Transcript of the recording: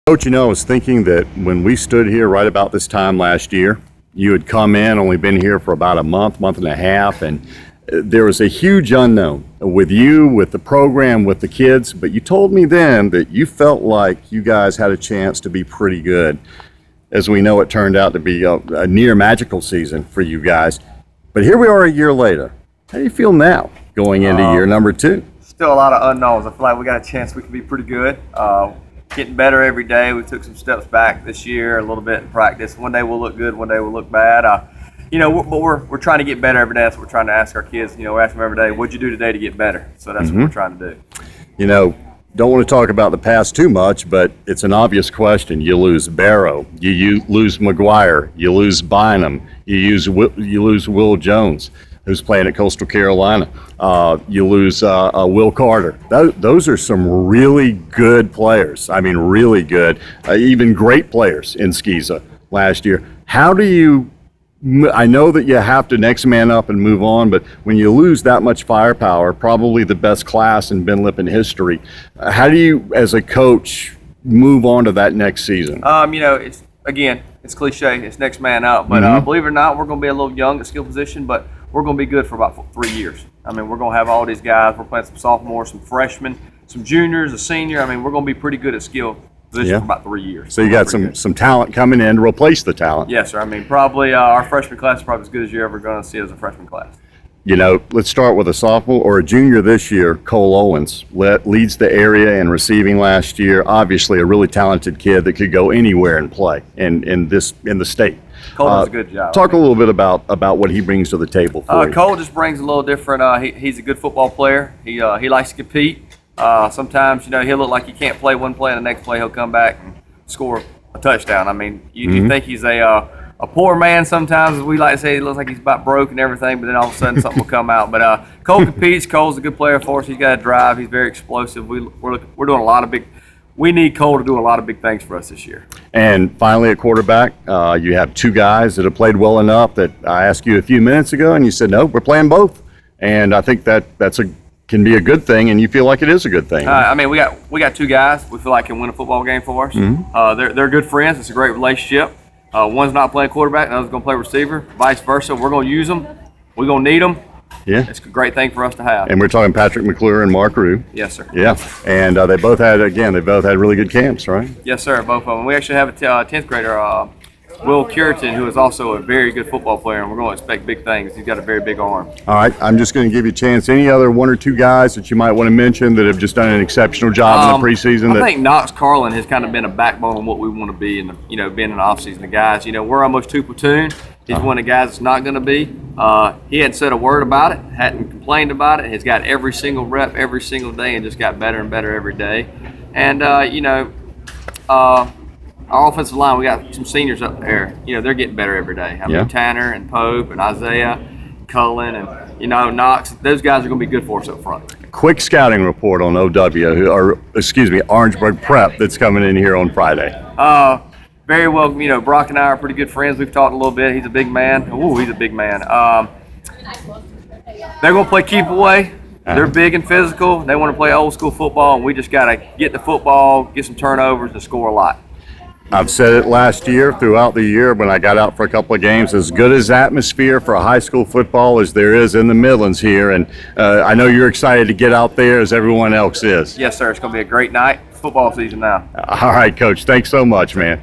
Coach, I was thinking that when we stood here right about this time last year, you had come in, only been here for about a month and a half, and there was a huge unknown with you, with the program, with the kids, but you told me then that you felt like you guys had a chance to be pretty good. As we know, it turned out to be a near magical season for you guys. But here we are a year later. How do you feel now going into year number 2? Still a lot of unknowns. I feel like we got a chance we can be pretty good. Getting better every day. We took some steps back this year, a little bit in practice. One day we'll look good, one day we'll look bad. But we're trying to get better every day. That's what we're trying to ask our kids. We're asking them every day, what'd you do today to get better? So that's what we're trying to do. Don't want to talk about the past too much, but it's an obvious question. You lose Barrow, you lose McGuire, you lose Bynum, you lose Will Jones, who's playing at Coastal Carolina. You lose Will Carter. Those are some really good players. I mean, really good, even great players in Skeeza last year. How do you, I know that you have to next man up and move on, but when you lose that much firepower, probably the best class in Ben Lippen history, how do you, as a coach, move on to that next season? It's cliche, it's next man up, but believe it or not, we're going to be a little young at skill position, but we're going to be good for about 3 years. We're going to have all these guys. We're playing some sophomores, some freshmen, some juniors, a senior. We're going to be pretty good at skill position for about 3 years. So you got some talent coming in to replace the talent. Yes, sir. Probably our freshman class is probably as good as you're ever going to see as a freshman class. Let's start with a sophomore or a junior this year. Cole Owens leads the area in receiving last year. Obviously, a really talented kid that could go anywhere and play in the state. Cole does a good job. Talk a little bit about what he brings to the table for you. Cole just brings a little different. He's a good football player. He likes to compete. Sometimes he'll look like he can't play one play, and the next play he'll come back and score a touchdown. You think he's a poor man sometimes, as we like to say. He looks like he's about broke and everything, but then all of a sudden something will come out. But Cole competes. Cole's a good player for us. He's got a drive. He's very explosive. We're doing a lot of big. We need Cole to do a lot of big things for us this year. And finally, at quarterback, you have 2 guys that have played well enough that I asked you a few minutes ago, and you said, no, we're playing both. And I think can be a good thing, and you feel like it is a good thing. We got 2 guys we feel like can win a football game for us. They're good friends. It's a great relationship. One's not playing quarterback, the other's going to play receiver. Vice versa. We're going to use them. We're going to need them. Yeah, it's a great thing for us to have. And we're talking Patrick McClure and Mark Rue. Yes, sir. Yeah, and they both had really good camps, right? Yes, sir. Both of them. We actually have a 10th grader, Will Curitan, who is also a very good football player, and we're going to expect big things. He's got a very big arm. All right, I'm just going to give you a chance. Any other 1 or 2 guys that you might want to mention that have just done an exceptional job in the preseason? I think Knox Carlin has kind of been a backbone on what we want to be in being in the offseason. The guys, we're almost 2 platoon. He's one of the guys that's not going to be. He hadn't said a word about it, hadn't complained about it. He's got every single rep every single day and just got better and better every day. And, our offensive line, we got some seniors up there. They're getting better every day. Tanner and Pope and Isaiah, Cullen, and, Knox. Those guys are going to be good for us up front. Quick scouting report on Orangeburg Prep that's coming in here on Friday. Very well, Brock and I are pretty good friends. We've talked a little bit. He's a big man. He's a big man. They're going to play keep away. They're big and physical. They want to play old school football, and we just got to get the football, get some turnovers, and score a lot. I've said it last year, throughout the year, when I got out for a couple of games, as good as atmosphere for a high school football as there is in the Midlands here. And I know you're excited to get out there as everyone else is. Yes, sir. It's going to be a great night. Football season now. All right, Coach. Thanks so much, man.